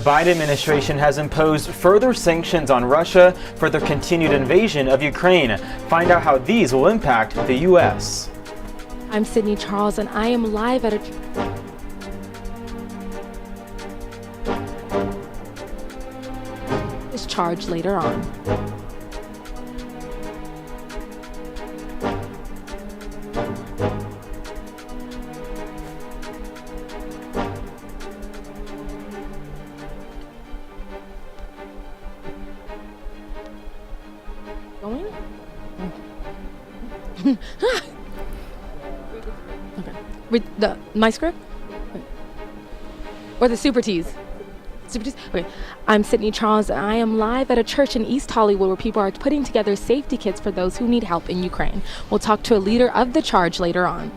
Biden administration has imposed further sanctions on Russia for their continued invasion of Ukraine. Find out how these will impact the U.S. I'm Sydney Charles, and I am live at a this charge later on. Going? Okay. Read my script? Or the super teas? Super teas? Okay. I'm Sydney Charles, and I am live at a church in East Hollywood where people are putting together safety kits for those who need help in Ukraine. We'll talk to a leader of the charge later on.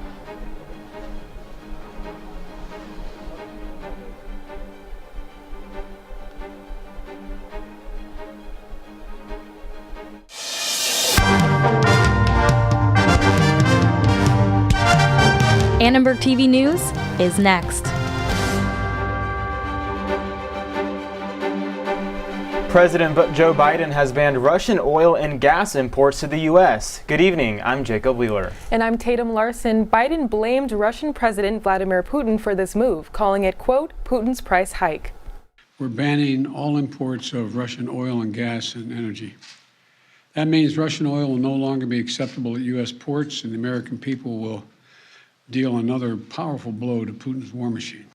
Annenberg TV News is next. President Joe Biden has banned Russian oil and gas imports to the U.S. Good evening, I'm Jacob Wheeler. And I'm Tatum Larson. Biden blamed Russian President Vladimir Putin for this move, calling it, quote, Putin's price hike. We're banning all imports of Russian oil and gas and energy. That means Russian oil will no longer be acceptable at U.S. ports, and the American people will deal another powerful blow to Putin's war machine.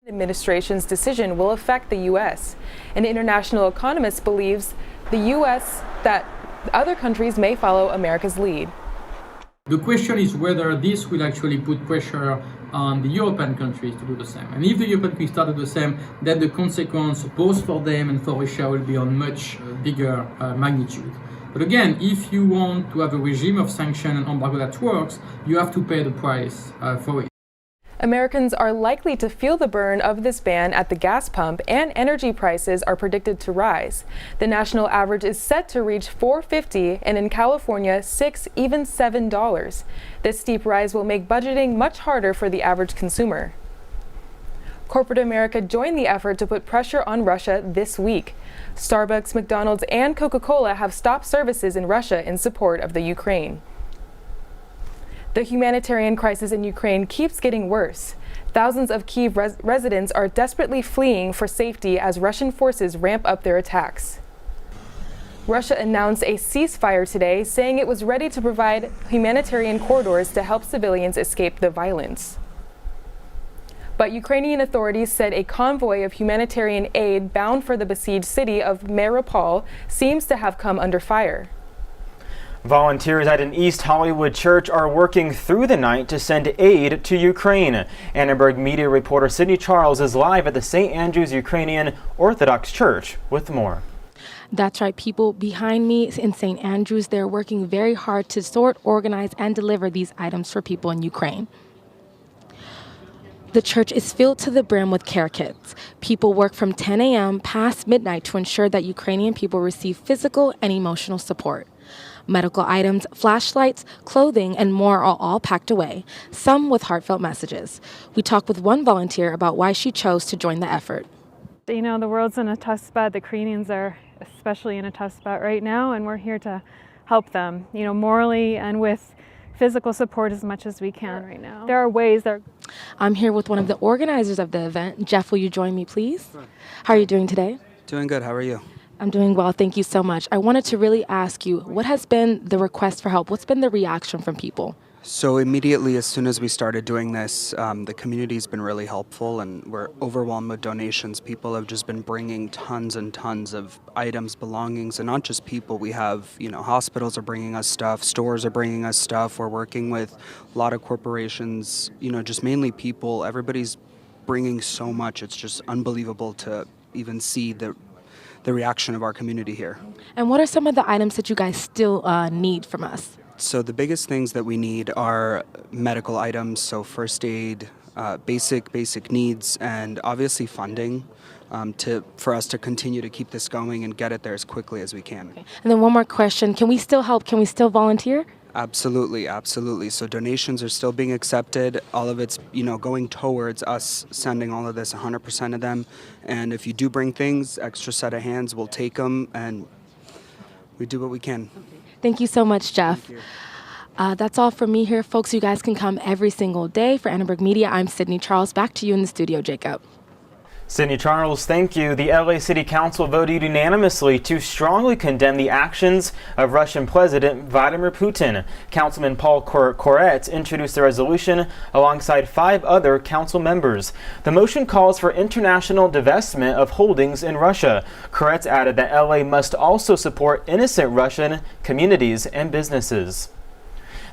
The administration's decision will affect the U.S. An international economist believes the U.S. that other countries may follow America's lead. The question is whether this will actually put pressure on the European countries to do the same. And if the European countries start to do the same, then the consequence both for them and for Russia will be on much bigger magnitude. But again, if you want to have a regime of sanction and embargo that works, you have to pay the price for it. Americans are likely to feel the burn of this ban at the gas pump, and energy prices are predicted to rise. The national average is set to reach $4.50, and in California, $6, even $7. This steep rise will make budgeting much harder for the average consumer. Corporate America joined the effort to put pressure on Russia this week. Starbucks, McDonald's, and Coca-Cola have stopped services in Russia in support of the Ukraine. The humanitarian crisis in Ukraine keeps getting worse. Thousands of Kyiv residents are desperately fleeing for safety as Russian forces ramp up their attacks. Russia announced a ceasefire today, saying it was ready to provide humanitarian corridors to help civilians escape the violence. But Ukrainian authorities said a convoy of humanitarian aid bound for the besieged city of Mariupol seems to have come under fire. Volunteers at an East Hollywood church are working through the night to send aid to Ukraine. Annenberg Media reporter Sydney Charles is live at the St. Andrew's Ukrainian Orthodox Church with more. That's right, people behind me in St. Andrews, they're working very hard to sort, organize, and deliver these items for people in Ukraine. The church is filled to the brim with care kits. People work from 10 a.m. past midnight to ensure that Ukrainian people receive physical and emotional support. Medical items, flashlights, clothing, and more are all packed away, some with heartfelt messages. We talked with one volunteer about why she chose to join the effort. You know, the world's in a tough spot. The Ukrainians are especially in a tough spot right now, and we're here to help them, you know, morally and with physical support as much as we can right now. There are ways that... I'm here with one of the organizers of the event. Jeff, will you join me, please? Sure. How are you doing today? Doing good. How are you? I'm doing well. Thank you so much. I wanted to really ask you, what has been the request for help? What's been the reaction from people? So immediately, as soon as we started doing this, the community's been really helpful, and we're overwhelmed with donations. People have just been bringing tons and tons of items, belongings, and not just people. We have, you know, hospitals are bringing us stuff, stores are bringing us stuff. We're working with a lot of corporations, you know, just mainly people. Everybody's bringing so much. It's just unbelievable to even see the reaction of our community here. And what are some of the items that you guys still need from us? So the biggest things that we need are medical items, so first aid, basic needs, and obviously funding for us to continue to keep this going and get it there as quickly as we can. Okay. And then one more question, can we still help? Can we still volunteer? Absolutely, absolutely. So donations are still being accepted. All of it's, going towards us sending all of this, 100% of them. And if you do bring things, extra set of hands, we'll take them, and we do what we can. Thank you so much, Jeff. That's all from me here, folks. You guys can come every single day. For Annenberg Media, I'm Sydney Charles. Back to you in the studio, Jacob. Sydney Charles, thank you. The LA City Council voted unanimously to strongly condemn the actions of Russian President Vladimir Putin. Councilman Paul Koretz introduced the resolution alongside 5 other council members. The motion calls for international divestment of holdings in Russia. Koretz added that LA must also support innocent Russian communities and businesses.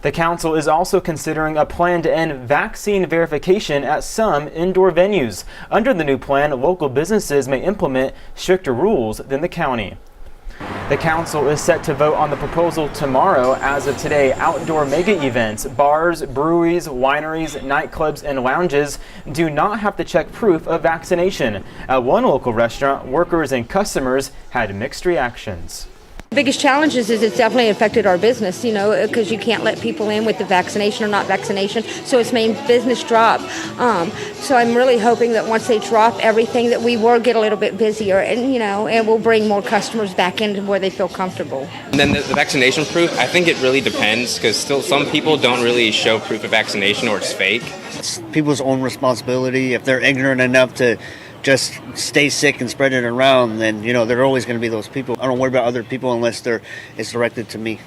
The council is also considering a plan to end vaccine verification at some indoor venues. Under the new plan, local businesses may implement stricter rules than the county. The council is set to vote on the proposal tomorrow. As of today, outdoor mega events, bars, breweries, wineries, nightclubs, and lounges do not have to check proof of vaccination. At one local restaurant, workers and customers had mixed reactions. The biggest challenge is it's definitely affected our business, because you can't let people in with the vaccination or not vaccination, so it's made business drop. So I'm really hoping that once they drop everything that we will get a little bit busier and we'll bring more customers back into where they feel comfortable. And then the vaccination proof, I think it really depends because still some people don't really show proof of vaccination or it's fake. It's people's own responsibility. If they're ignorant enough to just stay sick and spread it around, then there are always going to be those people. I don't worry about other people unless it's directed to me.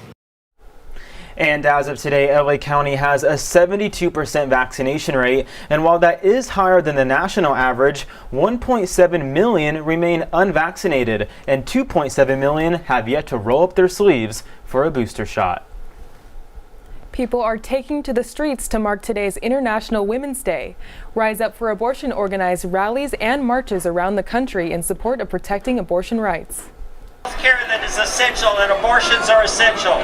And as of today, LA County has a 72% vaccination rate, and while that is higher than the national average, 1.7 million remain unvaccinated, and 2.7 million have yet to roll up their sleeves for a booster shot. People are taking to the streets to mark today's International Women's Day. Rise Up for Abortion organized rallies and marches around the country in support of protecting abortion rights. Healthcare that is essential and abortions are essential.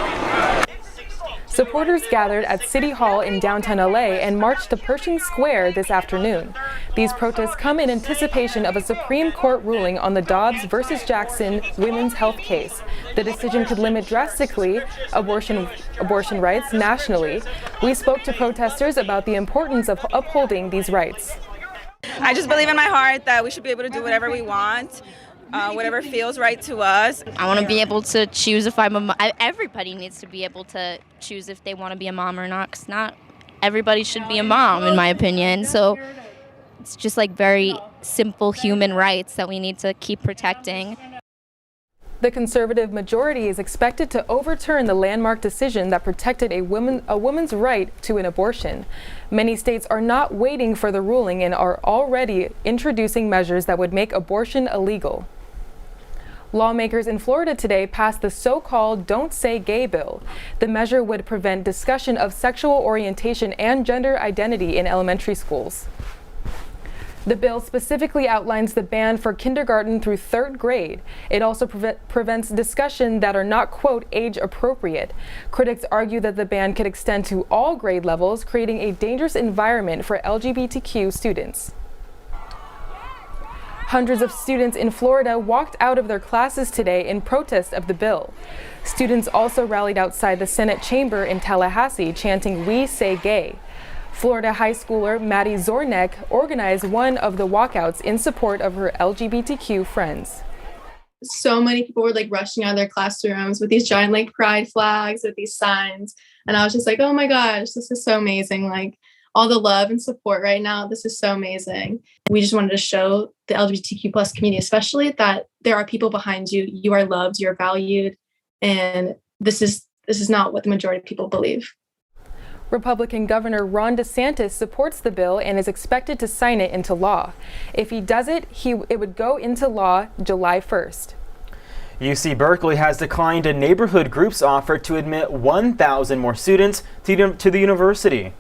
Supporters gathered at City Hall in downtown LA and marched to Pershing Square this afternoon. These protests come in anticipation of a Supreme Court ruling on the Dobbs versus Jackson women's health case. The decision could limit drastically abortion rights nationally. We spoke to protesters about the importance of upholding these rights. I just believe in my heart that we should be able to do whatever we want. Whatever feels right to us. I want to be able to choose if I'm a mom. Everybody needs to be able to choose if they want to be a mom or not, because not everybody should be a mom, in my opinion. So it's just like very simple human rights that we need to keep protecting. The conservative majority is expected to overturn the landmark decision that protected a woman's right to an abortion. Many states are not waiting for the ruling and are already introducing measures that would make abortion illegal. Lawmakers in Florida today passed the so-called Don't Say Gay bill. The measure would prevent discussion of sexual orientation and gender identity in elementary schools. The bill specifically outlines the ban for kindergarten through 3rd grade. It also prevents discussion that are not, quote, age appropriate. Critics argue that the ban could extend to all grade levels, creating a dangerous environment for LGBTQ students. Hundreds of students in Florida walked out of their classes today in protest of the bill. Students also rallied outside the Senate chamber in Tallahassee, chanting, "We say gay." Florida high schooler Maddie Zornek organized one of the walkouts in support of her LGBTQ friends. So many people were rushing out of their classrooms with these giant pride flags, with these signs. And I was just oh my gosh, this is so amazing. All the love and support right now. This is so amazing. We just wanted to show the LGBTQ plus community, especially, that there are people behind you. You are loved, you're valued. And this is not what the majority of people believe. Republican Governor Ron DeSantis supports the bill and is expected to sign it into law. If he does it, it would go into law July 1st. UC Berkeley has declined a neighborhood group's offer to admit 1,000 more students to the university.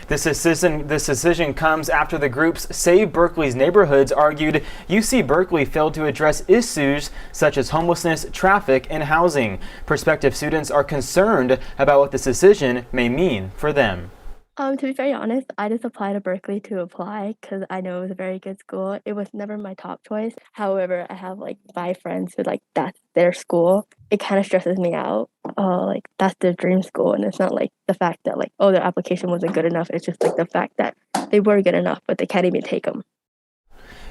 This decision comes after the groups Save Berkeley's Neighborhoods argued UC Berkeley failed to address issues such as homelessness, traffic, and housing. Prospective students are concerned about what this decision may mean for them. To be very honest, I just applied to Berkeley to apply because I know it was a very good school. It was never my top choice. However, I have like 5 friends who like that's their school. It kind of stresses me out. Oh, like that's their dream school, and it's not like the fact that like oh their application wasn't good enough. It's just like the fact that they were good enough, but they can't even take them.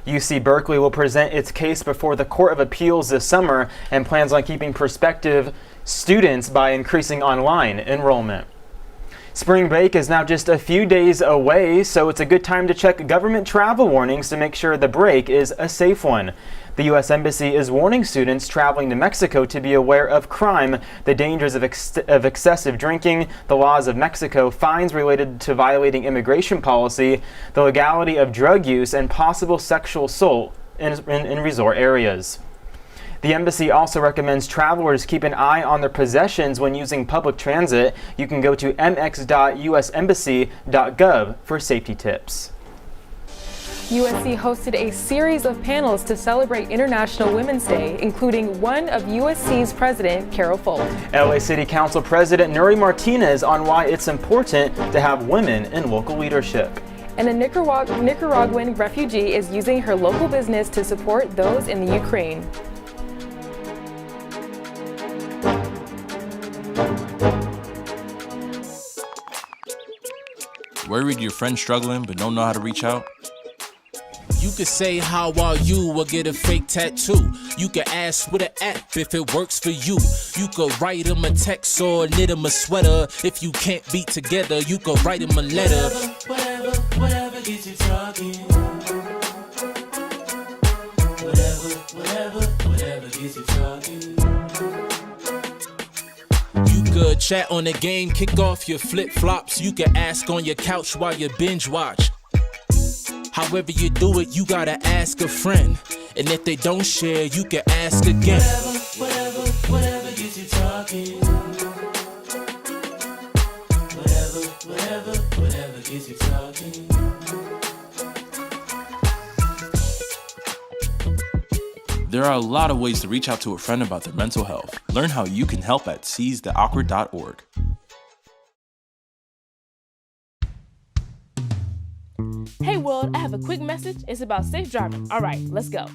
UC Berkeley will present its case before the Court of Appeals this summer and plans on keeping prospective students by increasing online enrollment. Spring break is now just a few days away, so it's a good time to check government travel warnings to make sure the break is a safe one. The U.S. Embassy is warning students traveling to Mexico to be aware of crime, the dangers of excessive drinking, the laws of Mexico, fines related to violating immigration policy, the legality of drug use, and possible sexual assault in resort areas. The embassy also recommends travelers keep an eye on their possessions when using public transit. You can go to mx.usembassy.gov for safety tips. USC hosted a series of panels to celebrate International Women's Day, including one of USC's president, Carol Folt. LA City Council President Nuri Martinez on why it's important to have women in local leadership. And a Nicaraguan refugee is using her local business to support those in the Ukraine. Worried your friend's struggling but don't know how to reach out? You could say how are you or get a fake tattoo. You could ask with an app if it works for you. You could write him a text or knit him a sweater. If you can't be together, you could write him a letter. Whatever gets you talking. Whatever gets you talking. You could chat on the game, kick off your flip-flops. You could ask on your couch while you binge watch. However you do it, you gotta ask a friend. And if they don't share, you can ask again. Whatever gets you talking. Whatever gets you talking. There are a lot of ways to reach out to a friend about their mental health. Learn how you can help at seizetheawkward.org. Hey world, I have a quick message. It's about safe driving. Alright, let's go.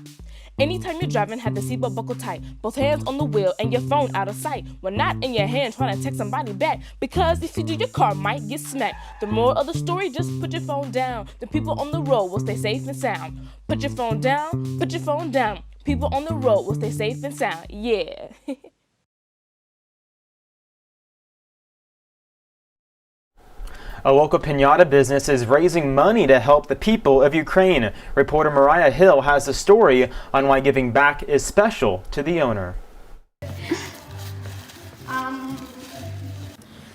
Anytime you're driving, have the seatbelt buckled tight. Both hands on the wheel and your phone out of sight. When not in your hand trying to text somebody back. Because if you do, your car might get smacked. The moral of the story, just put your phone down. The people on the road will stay safe and sound. Put your phone down, put your phone down. People on the road will stay safe and sound. Yeah. A local piñata business is raising money to help the people of Ukraine. Reporter Mariah Hill has a story on why giving back is special to the owner.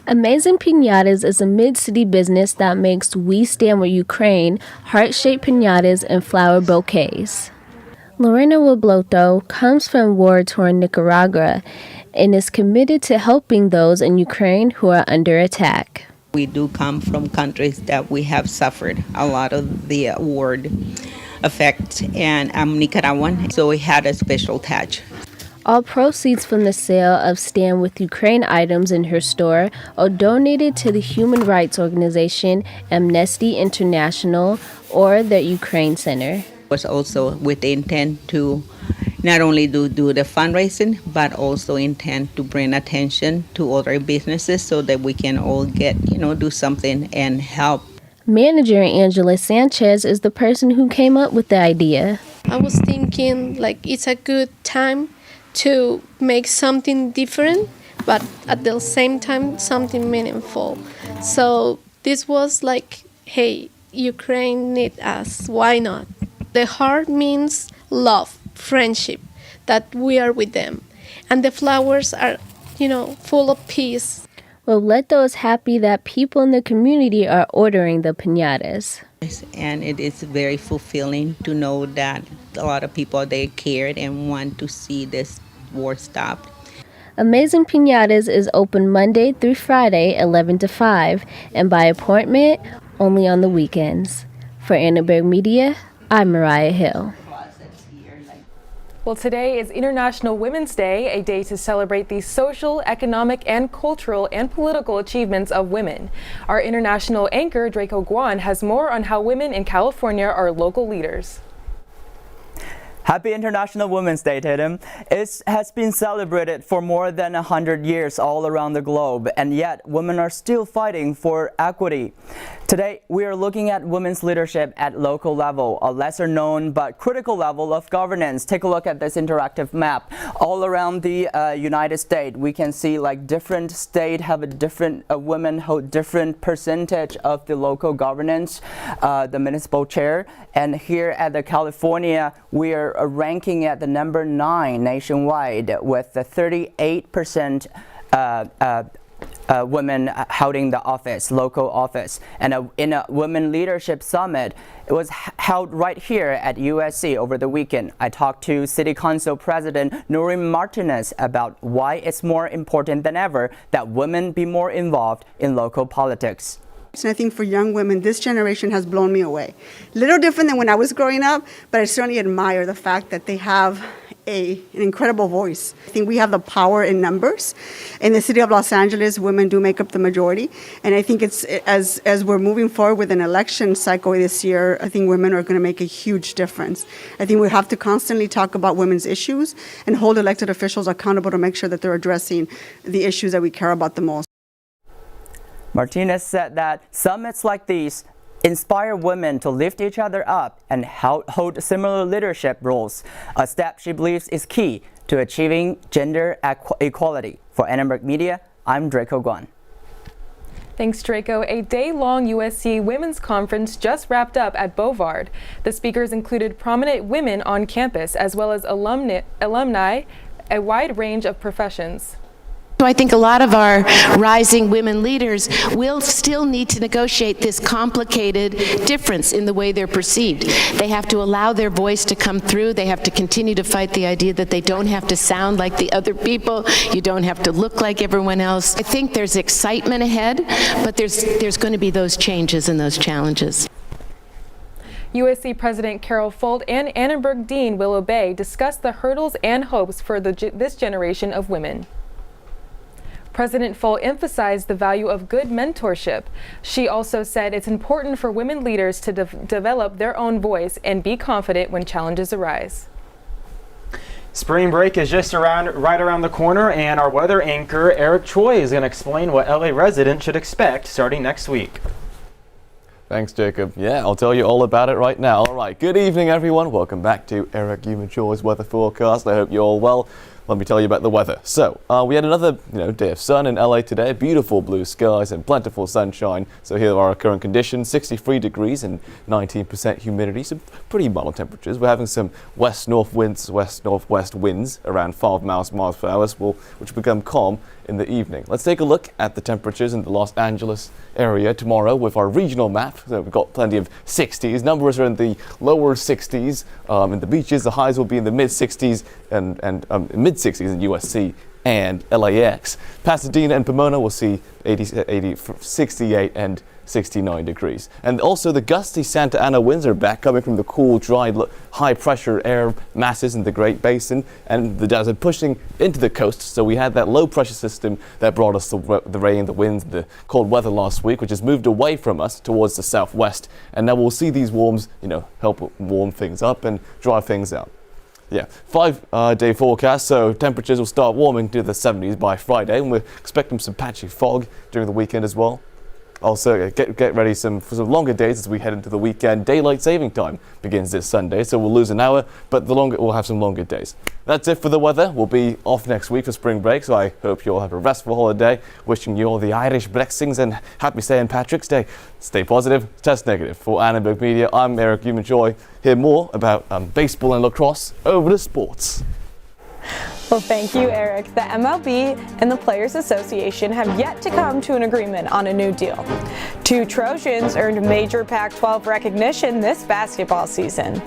Amazing Piñatas is a mid-city business that makes We Stand With Ukraine heart-shaped piñatas and flower bouquets. Lorena Wobloto comes from war-torn Nicaragua and is committed to helping those in Ukraine who are under attack. We do come from countries that we have suffered a lot of the war effect, and I'm Nicaraguan, so we had a special touch. All proceeds from the sale of Stand With Ukraine items in her store are donated to the human rights organization Amnesty International or the Ukraine Center. Was also with the intent to not only do the fundraising, but also intend to bring attention to other businesses so that we can all get, do something and help. Manager Angela Sanchez is the person who came up with the idea. I was thinking it's a good time to make something different, but at the same time something meaningful. So this was hey, Ukraine needs us, why not? The heart means love, friendship, that we are with them. And the flowers are, full of peace. Well, let those happy that people in the community are ordering the piñatas. And it is very fulfilling to know that a lot of people, they cared and want to see this war stopped. Amazing Piñatas is open Monday through Friday, 11 to 5, and by appointment, only on the weekends. For Annenberg Media, I'm Mariah Hill. Well, today is International Women's Day, a day to celebrate the social, economic, and cultural and political achievements of women. Our international anchor, Draco Guan, has more on how women in California are local leaders. Happy International Women's Day, Tatum. It has been celebrated for more than 100 years all around the globe, and yet women are still fighting for equity. Today, we are looking at women's leadership at local level, a lesser known but critical level of governance. Take a look at this interactive map. All around the United States, we can see like different states have a different, women hold different percentage of the local governance, the municipal chair. And here at the California, we are ranking at the number 9 nationwide with the 38% women holding the office, local office. And in a Women Leadership Summit, it was held right here at USC over the weekend. I talked to City Council President Noreen Martinez about why it's more important than ever that women be more involved in local politics. And I think for young women, this generation has blown me away. Little different than when I was growing up, but I certainly admire the fact that they have an incredible voice. I think we have the power in numbers. In the city of Los Angeles, women do make up the majority. And I think it's as we're moving forward with an election cycle this year, I think women are going to make a huge difference. I think we have to constantly talk about women's issues and hold elected officials accountable to make sure that they're addressing the issues that we care about the most. Martinez said that summits like these inspire women to lift each other up and hold similar leadership roles, a step she believes is key to achieving gender equality. For Annenberg Media, I'm Draco Guan. Thanks, Draco. A day-long USC Women's Conference just wrapped up at Bovard. The speakers included prominent women on campus, as well as alumni, a wide range of professions. So I think a lot of our rising women leaders will still need to negotiate this complicated difference in the way they're perceived. They have to allow their voice to come through. They have to continue to fight the idea that they don't have to sound like the other people. You don't have to look like everyone else. I think there's excitement ahead, but there's going to be those changes and those challenges. USC President Carol Folt and Annenberg Dean Willow Bay discussed the hurdles and hopes for this generation of women. President Folt emphasized the value of good mentorship. She also said it's important for women leaders to develop their own voice and be confident when challenges arise. Spring break is just right around the corner, and our weather anchor Eric Choi is going to explain what LA residents should expect starting next week. Thanks, Jacob. Yeah, I'll tell you all about it right now. All right, good evening, everyone. Welcome back to Eric Choi's weather forecast. I hope you're all well. Let me tell you about the weather. So, we had another day of sun in LA today. Beautiful blue skies and plentiful sunshine. So here are our current conditions: 63 degrees and 19% humidity. Some pretty mild temperatures. We're having some west-north winds, west-northwest winds around 5 miles per hour, which become calm in the evening. Let's take a look at the temperatures in the Los Angeles area tomorrow with our regional map. So we've got plenty of 60s. Numbers are in the lower 60s. In the beaches, the highs will be in the mid-60s and mid-60s in USC and LAX. Pasadena and Pomona will see 68 and 69 degrees. And also the gusty Santa Ana winds are back, coming from the cool, dry, high-pressure air masses in the Great Basin and the desert pushing into the coast. So we had that low-pressure system that brought us the rain, the winds, the cold weather last week, which has moved away from us towards the southwest. And now we'll see these warms, help warm things up and dry things out. Yeah, 5-day forecast, so temperatures will start warming to the 70s by Friday, and we're expecting some patchy fog during the weekend as well. Also, get ready for some longer days as we head into the weekend. Daylight saving time begins this Sunday, so we'll lose an hour, but we'll have some longer days. That's it for the weather. We'll be off next week for spring break, so I hope you all have a restful holiday. Wishing you all the Irish blessings and happy St. Patrick's Day. Stay positive, test negative. For Annenberg Media, I'm Eric Choy. Hear more about baseball and lacrosse over to sports. Well, thank you, Eric. The MLB and the Players Association have yet to come to an agreement on a new deal. 2 Trojans earned major Pac-12 recognition this basketball season.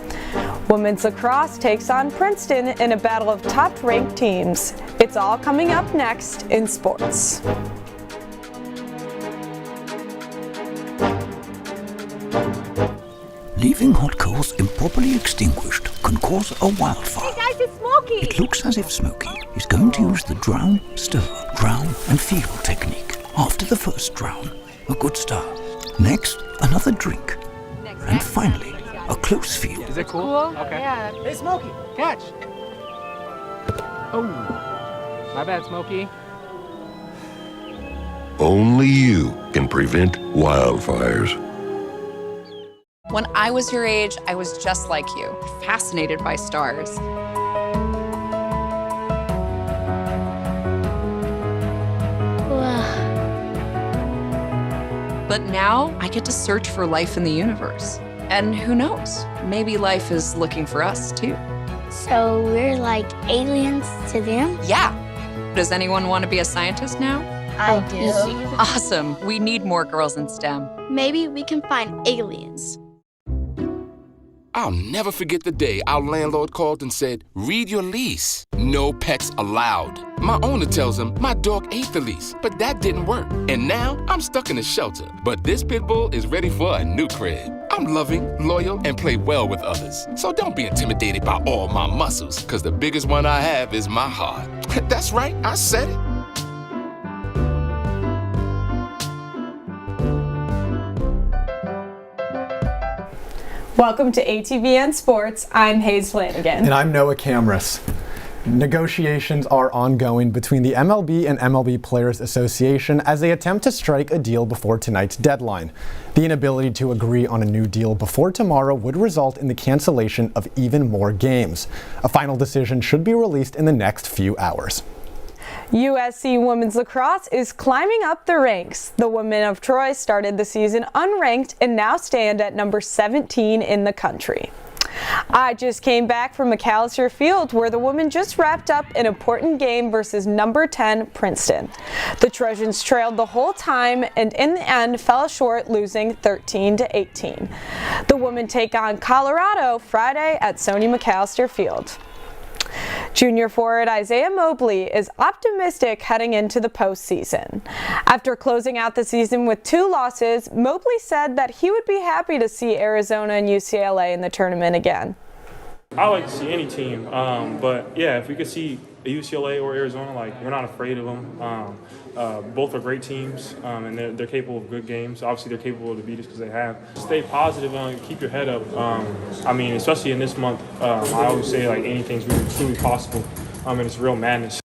Women's lacrosse takes on Princeton in a battle of top-ranked teams. It's all coming up next in sports. Leaving hot coals improperly extinguished can cause a wildfire. Hey guys, it's Mark! It looks as if Smokey is going to use the drown, stir, drown and feel technique. After the first drown, a good start. Next, another drink. And finally, a close feel. Is it cool? Okay. Yeah. Hey, Smokey, catch! Oh, my bad, Smokey. Only you can prevent wildfires. When I was your age, I was just like you, fascinated by stars. But now I get to search for life in the universe. And who knows, maybe life is looking for us too. So we're like aliens to them? Yeah. Does anyone want to be a scientist now? I do. Awesome. We need more girls in STEM. Maybe we can find aliens. I'll never forget the day our landlord called and said, read your lease. No pets allowed. My owner tells him my dog ate the lease, but that didn't work. And now I'm stuck in a shelter. But this pit bull is ready for a new crib. I'm loving, loyal, and play well with others. So don't be intimidated by all my muscles, because the biggest one I have is my heart. That's right, I said it. Welcome to ATVN Sports. I'm Hayes Flanagan. And I'm Noah Camrus. Negotiations are ongoing between the MLB and MLB Players Association as they attempt to strike a deal before tonight's deadline. The inability to agree on a new deal before tomorrow would result in the cancellation of even more games. A final decision should be released in the next few hours. USC women's lacrosse is climbing up the ranks. The women of Troy started the season unranked and now stand at number 17 in the country. I just came back from McAllister Field where the women just wrapped up an important game versus number 10 Princeton. The Trojans trailed the whole time and in the end fell short, losing 13-18. The women take on Colorado Friday at Sony McAllister Field. Junior forward Isaiah Mobley is optimistic heading into the postseason. After closing out the season with 2 losses, Mobley said that he would be happy to see Arizona and UCLA in the tournament again. I like to see any team, but yeah, if we could see a UCLA or Arizona, like, we're not afraid of them. Both are great teams, and they're capable of good games. Obviously, they're capable to beat us because they have. Stay positive and keep your head up. I mean, especially in this month, I always say like anything's really truly possible, and it's real madness.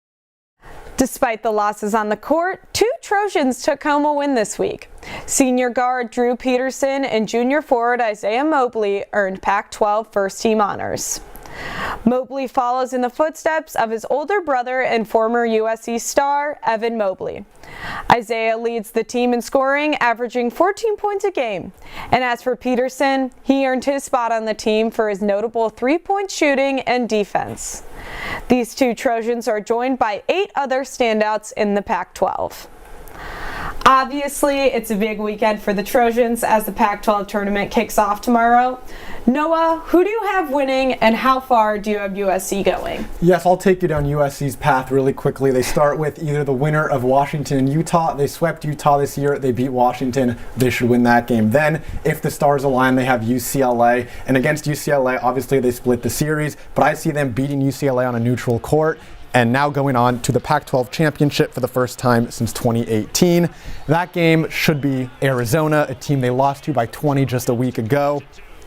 Despite the losses on the court, 2 Trojans took home a win this week. Senior guard Drew Peterson and junior forward Isaiah Mobley earned Pac-12 first-team honors. Mobley follows in the footsteps of his older brother and former USC star, Evan Mobley. Isaiah leads the team in scoring, averaging 14 points a game. And as for Peterson, he earned his spot on the team for his notable 3-point shooting and defense. These 2 Trojans are joined by 8 other standouts in the Pac-12. Obviously, it's a big weekend for the Trojans as the Pac-12 tournament kicks off tomorrow. Noah, who do you have winning and how far do you have USC going? Yes, I'll take you down USC's path really quickly. They start with either the winner of Washington and Utah. They swept Utah this year. They beat Washington. They should win that game. Then, if the stars align, they have UCLA. And against UCLA, obviously they split the series, but I see them beating UCLA on a neutral court and now going on to the Pac-12 championship for the first time since 2018. That game should be Arizona, a team they lost to by 20 just a week ago.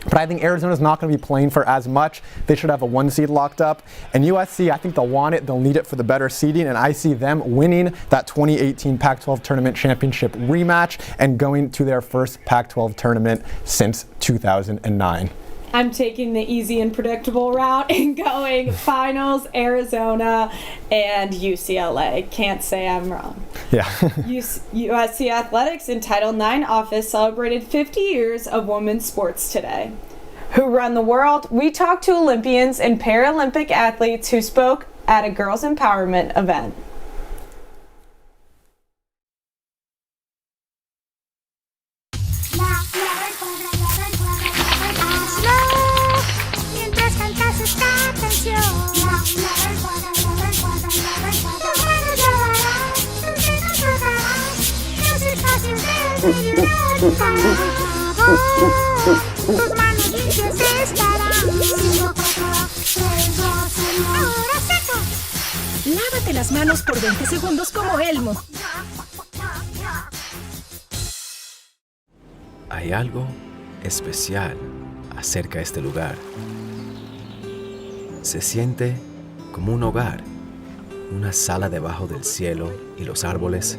But I think Arizona's not going to be playing for as much. They should have a 1 seed locked up. And USC, I think they'll want it. They'll need it for the better seeding. And I see them winning that 2018 Pac-12 tournament championship rematch and going to their first Pac-12 tournament since 2009. I'm taking the easy and predictable route and going finals, Arizona, and UCLA. Can't say I'm wrong. Yeah. USC Athletics in Title IX office celebrated 50 years of women's sports today. Who run the world? We talked to Olympians and Paralympic athletes who spoke at a girls' empowerment event. Tus manos limpias estarán. 5, 4, 3, 2, 1. Ahora sí. las manos por 20 segundos como Elmo. Hay algo especial acerca de este lugar. Se siente como un hogar, una sala debajo del cielo y los árboles,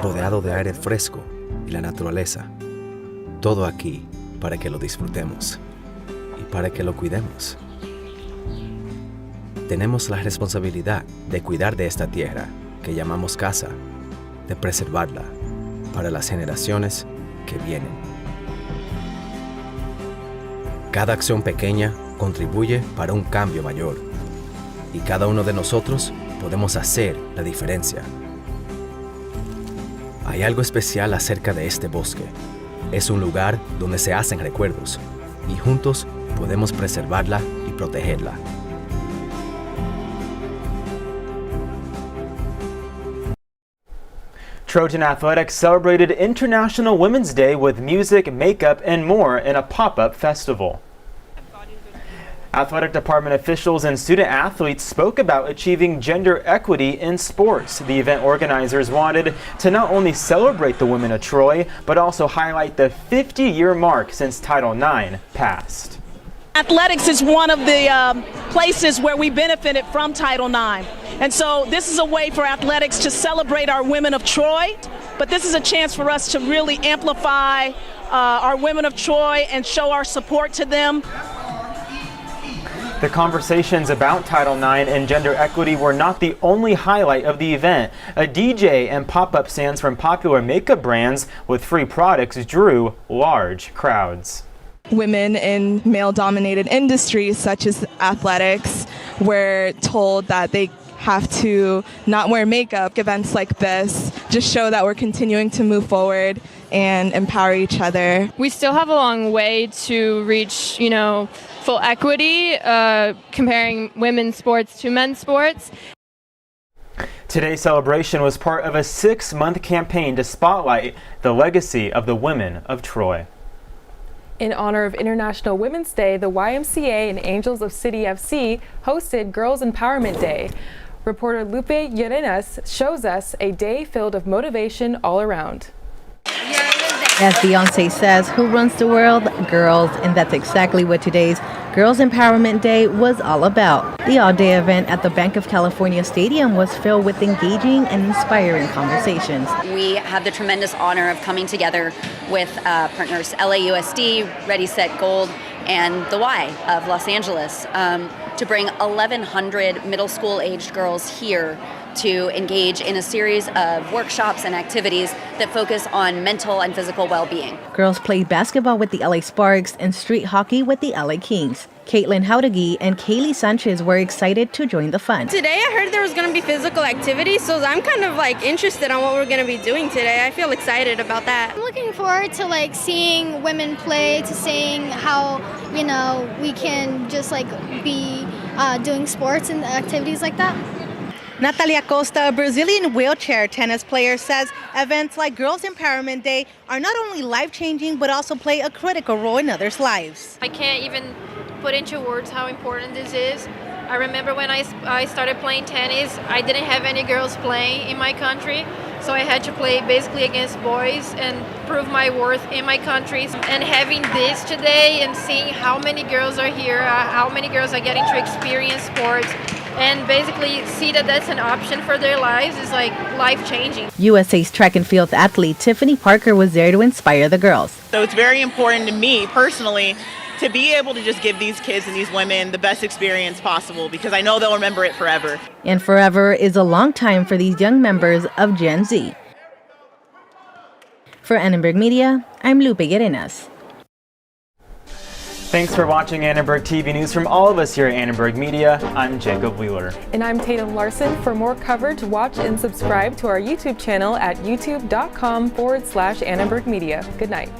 rodeado de aire fresco y la naturaleza. Todo aquí para que lo disfrutemos y para que lo cuidemos. Tenemos la responsabilidad de cuidar de esta tierra que llamamos casa, de preservarla para las generaciones que vienen. Cada acción pequeña contribuye para un cambio mayor y cada uno de nosotros podemos hacer la diferencia. Hay algo especial acerca de este bosque. Es un lugar donde se hacen recuerdos y juntos podemos preservarla y protegerla. Trojan Athletics celebrated International Women's Day with music, makeup, and more in a pop-up festival. Athletic department officials and student athletes spoke about achieving gender equity in sports. The event organizers wanted to not only celebrate the women of Troy, but also highlight the 50-year mark since Title IX passed. Athletics is one of the places where we benefited from Title IX. And so this is a way for athletics to celebrate our women of Troy, but this is a chance for us to really amplify our women of Troy and show our support to them. The conversations about Title IX and gender equity were not the only highlight of the event. A DJ and pop-up stands from popular makeup brands with free products drew large crowds. Women in male-dominated industries such as athletics were told that they have to not wear makeup. Events like this just show that we're continuing to move forward and empower each other. We still have a long way to reach, full equity, comparing women's sports to men's sports. Today's celebration was part of a 6-month campaign to spotlight the legacy of the women of Troy. In honor of International Women's Day, the YMCA and Angels of City FC hosted Girls Empowerment Day. Reporter Lupe Llerenas shows us a day filled of motivation all around. As Beyonce says, who runs the world? Girls. And that's exactly what today's Girls Empowerment Day was all about. The all-day event at the Bank of California Stadium was filled with engaging and inspiring conversations. We have the tremendous honor of coming together with partners LAUSD, Ready, Set, Gold, and the Y of Los Angeles to bring 1,100 middle school-aged girls here to engage in a series of workshops and activities that focus on mental and physical well-being. Girls played basketball with the LA Sparks and street hockey with the LA Kings. Caitlin Haudegi and Kaylee Sanchez were excited to join the fun. Today I heard there was going to be physical activity, so I'm kind of interested on what we're going to be doing today. I feel excited about that. I'm looking forward to seeing women play, to seeing how, we can just be doing sports and activities like that. Natalia Costa, a Brazilian wheelchair tennis player, says events like Girls Empowerment Day are not only life-changing, but also play a critical role in others' lives. I can't even put into words how important this is. I remember when I started playing tennis, I didn't have any girls playing in my country, so I had to play basically against boys and prove my worth in my country. And having this today and seeing how many girls are here, how many girls are getting to experience sports, and basically see that that's an option for their lives is life-changing. USA's track and field athlete Tiffany Parker was there to inspire the girls. So it's very important to me personally to be able to just give these kids and these women the best experience possible because I know they'll remember it forever. And forever is a long time for these young members of Gen Z. For Annenberg Media, I'm Lupe Llerenas. Thanks for watching Annenberg TV News. From all of us here at Annenberg Media, I'm Jacob Wheeler. And I'm Tatum Larson. For more coverage, watch and subscribe to our YouTube channel at youtube.com/Annenberg Media. Good night.